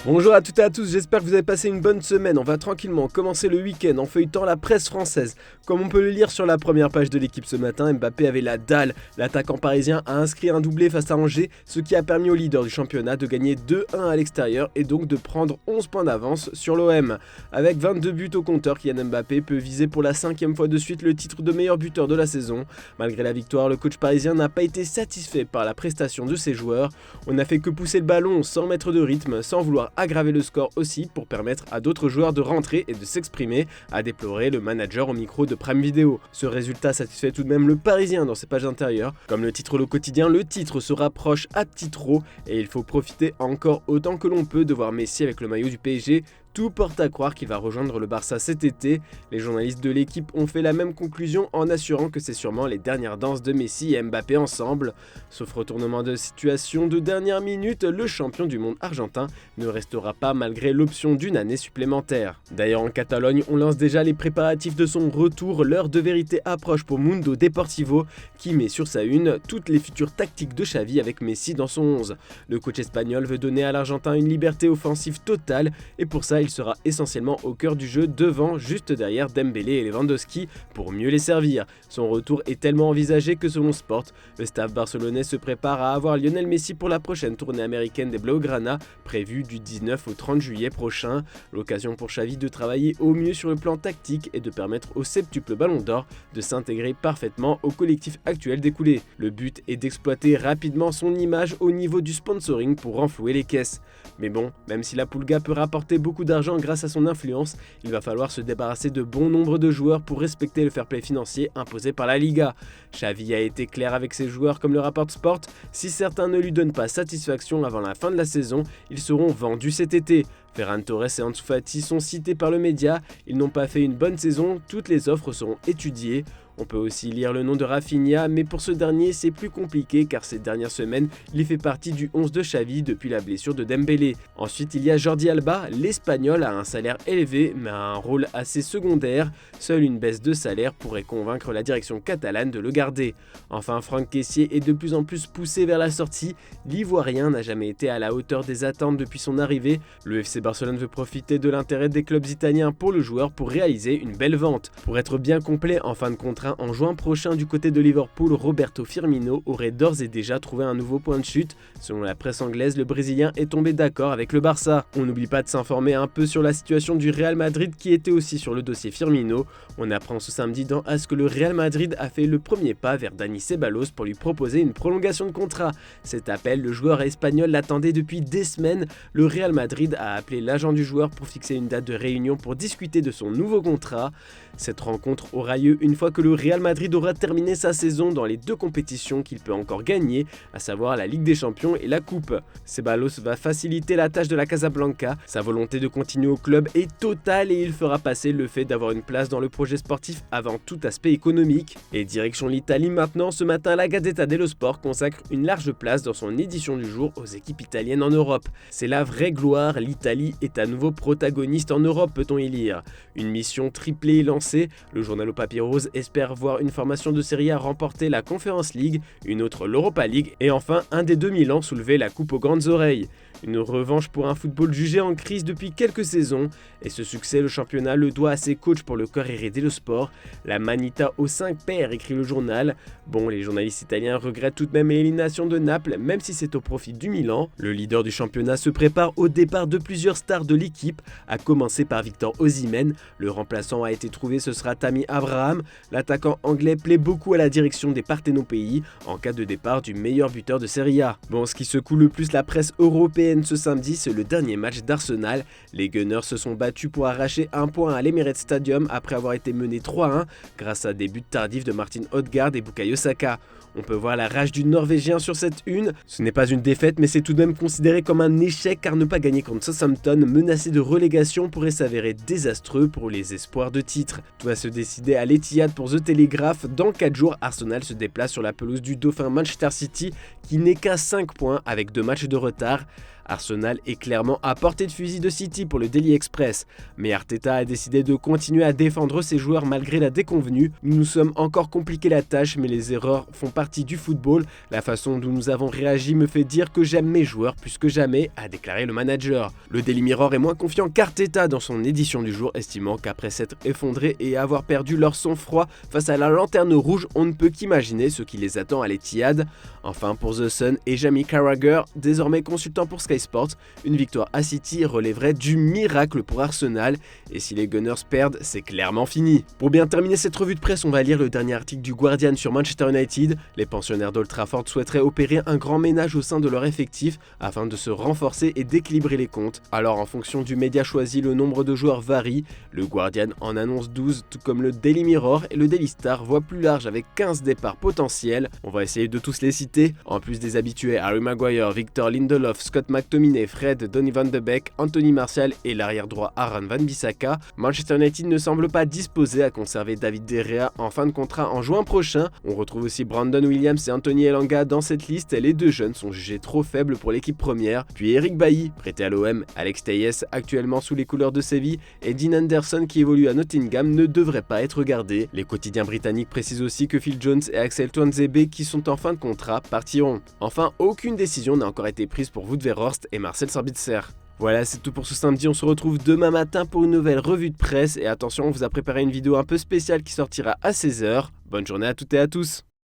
Bonjour à toutes et à tous, j'espère que vous avez passé une bonne semaine. On va tranquillement commencer le week-end en feuilletant la presse française. Comme on peut le lire sur la première page de l'équipe ce matin, Mbappé avait la dalle. L'attaquant parisien a inscrit un doublé face à Angers, ce qui a permis au leader du championnat de gagner 2-1 à l'extérieur et donc de prendre 11 points d'avance sur l'OM. Avec 22 buts au compteur, Kylian Mbappé peut viser pour la 5e fois de suite le titre de meilleur buteur de la saison. Malgré la victoire, le coach parisien n'a pas été satisfait par la prestation de ses joueurs. On n'a fait que pousser le ballon sans mettre de rythme, sans vouloir aggraver le score aussi pour permettre à d'autres joueurs de rentrer et de s'exprimer, a déploré le manager au micro de Prime Video. Ce résultat satisfait tout de même le Parisien dans ses pages intérieures. Comme le titre Le Quotidien, le titre se rapproche à petit trot et il faut profiter encore autant que l'on peut de voir Messi avec le maillot du PSG. Tout porte à croire qu'il va rejoindre le Barça cet été. Les journalistes de l'équipe ont fait la même conclusion en assurant que c'est sûrement les dernières danses de Messi et Mbappé ensemble. Sauf retournement de situation de dernière minute, le champion du monde argentin ne restera pas malgré l'option d'une année supplémentaire. D'ailleurs en Catalogne, on lance déjà les préparatifs de son retour. L'heure de vérité approche pour Mundo Deportivo qui met sur sa une toutes les futures tactiques de Xavi avec Messi dans son 11. Le coach espagnol veut donner à l'Argentin une liberté offensive totale et pour ça il sera essentiellement au cœur du jeu devant, juste derrière Dembélé et Lewandowski pour mieux les servir. Son retour est tellement envisagé que selon Sport, le staff barcelonais se prépare à avoir Lionel Messi pour la prochaine tournée américaine des Blaugrana, prévue du 19 au 30 juillet prochain. L'occasion pour Xavi de travailler au mieux sur le plan tactique et de permettre au septuple Ballon d'Or de s'intégrer parfaitement au collectif actuel des coulés. Le but est d'exploiter rapidement son image au niveau du sponsoring pour renflouer les caisses. Mais bon, même si la Pulga peut rapporter beaucoup d'argent grâce à son influence, il va falloir se débarrasser de bon nombre de joueurs pour respecter le fair play financier imposé par la Liga. Xavi a été clair avec ses joueurs comme le rapporte Sport, si certains ne lui donnent pas satisfaction avant la fin de la saison, ils seront vendus cet été. Ferran Torres et Ansu Fati sont cités par le média, ils n'ont pas fait une bonne saison, toutes les offres seront étudiées. On peut aussi lire le nom de Rafinha, mais pour ce dernier c'est plus compliqué car ces dernières semaines il fait partie du 11 de Xavi depuis la blessure de Dembélé. Ensuite il y a Jordi Alba, l'Espagnol a un salaire élevé mais a un rôle assez secondaire, seule une baisse de salaire pourrait convaincre la direction catalane de le garder. Enfin Franck Kessié est de plus en plus poussé vers la sortie, l'Ivoirien n'a jamais été à la hauteur des attentes depuis son arrivée, le FC Barcelone veut profiter de l'intérêt des clubs italiens pour le joueur pour réaliser une belle vente. Pour être bien complet en fin de contrat en juin prochain du côté de Liverpool, Roberto Firmino aurait d'ores et déjà trouvé un nouveau point de chute. Selon la presse anglaise, le Brésilien est tombé d'accord avec le Barça. On n'oublie pas de s'informer un peu sur la situation du Real Madrid qui était aussi sur le dossier Firmino. On apprend ce samedi dans AS que le Real Madrid a fait le premier pas vers Dani Ceballos pour lui proposer une prolongation de contrat. Cet appel, le joueur espagnol l'attendait depuis des semaines. Le Real Madrid a appelé l'agent du joueur pour fixer une date de réunion pour discuter de son nouveau contrat. Cette rencontre aura lieu une fois que le Real Madrid aura terminé sa saison dans les deux compétitions qu'il peut encore gagner, à savoir la Ligue des Champions et la Coupe. Ceballos va faciliter la tâche de la Casablanca, sa volonté de continuer au club est totale et il fera passer le fait d'avoir une place dans le projet sportif avant tout aspect économique. Et direction l'Italie maintenant, ce matin la Gazzetta dello Sport consacre une large place dans son édition du jour aux équipes italiennes en Europe. C'est la vraie gloire, l'Italie est à nouveau protagoniste en Europe peut-on y lire. Une mission triplée est lancée, le journal au papier rose espère voir une formation de Serie A remporter la Conference League, une autre l'Europa League et enfin un des deux Milan soulever la coupe aux grandes oreilles. Une revanche pour un football jugé en crise depuis quelques saisons et ce succès le championnat le doit à ses coachs pour le Corriere dello Sport. La Manita aux 5 paires écrit le journal. Bon, les journalistes italiens regrettent tout de même l'élimination de Naples même si c'est au profit du Milan. Le leader du championnat se prépare au départ de plusieurs stars de l'équipe, à commencer par Victor Osimhen. Le remplaçant a été trouvé, ce sera Tammy Abraham. L'attaquant anglais plaît beaucoup à la direction des Parthénopéis en cas de départ du meilleur buteur de Serie A. Bon, ce qui secoue le plus la presse européenne ce samedi, c'est le dernier match d'Arsenal. Les Gunners se sont battus pour arracher un point à l'Emirates Stadium après avoir été menés 3-1 grâce à des buts tardifs de Martin Odegaard et Bukayo Saka. On peut voir la rage du Norvégien sur cette une. Ce n'est pas une défaite, mais c'est tout de même considéré comme un échec car ne pas gagner contre Southampton, menacé de relégation, pourrait s'avérer désastreux pour les espoirs de titre. Tout va se décider à l'Etihad pour The Telegraph. Dans 4 jours, Arsenal se déplace sur la pelouse du dauphin Manchester City qui n'est qu'à 5 points avec 2 matchs de retard. Arsenal est clairement à portée de fusil de City pour le Daily Express, mais Arteta a décidé de continuer à défendre ses joueurs malgré la déconvenue. Nous nous sommes encore compliqué la tâche, mais les erreurs font partie partie du football. La façon dont nous avons réagi me fait dire que j'aime mes joueurs plus que jamais, a déclaré le manager. Le Daily Mirror est moins confiant qu'Arteta dans son édition du jour, estimant qu'après s'être effondré et avoir perdu leur sang-froid face à la lanterne rouge, on ne peut qu'imaginer ce qui les attend à l'Etihad. Enfin, pour The Sun et Jamie Carragher, désormais consultant pour Sky Sports, une victoire à City relèverait du miracle pour Arsenal, et si les Gunners perdent, c'est clairement fini. Pour bien terminer cette revue de presse, on va lire le dernier article du Guardian sur Manchester United. Les pensionnaires d'Old Trafford souhaiteraient opérer un grand ménage au sein de leur effectif afin de se renforcer et d'équilibrer les comptes. Alors en fonction du média choisi, le nombre de joueurs varie. Le Guardian en annonce 12, tout comme le Daily Mirror, et le Daily Star voit plus large avec 15 départs potentiels. On va essayer de tous les citer. En plus des habitués Harry Maguire, Victor Lindelof, Scott McTominay, Fred, Donny van de Beek, Anthony Martial et l'arrière droit Aaron Wan-Bissaka, Manchester United ne semble pas disposé à conserver David De Gea en fin de contrat en juin prochain. On retrouve aussi Brandon Williams et Anthony Elanga dans cette liste, et les deux jeunes sont jugés trop faibles pour l'équipe première. Puis Eric Bailly, prêté à l'OM, Alex Telles, actuellement sous les couleurs de Séville, et Dean Anderson qui évolue à Nottingham ne devraient pas être gardés. Les quotidiens britanniques précisent aussi que Phil Jones et Axel Tuanzebe, qui sont en fin de contrat, partiront. Enfin, aucune décision n'a encore été prise pour Wout Weghorst et Marcel Sabitzer. Voilà, c'est tout pour ce samedi, on se retrouve demain matin pour une nouvelle revue de presse, et attention, on vous a préparé une vidéo un peu spéciale qui sortira à 16h. Bonne journée à toutes et à tous.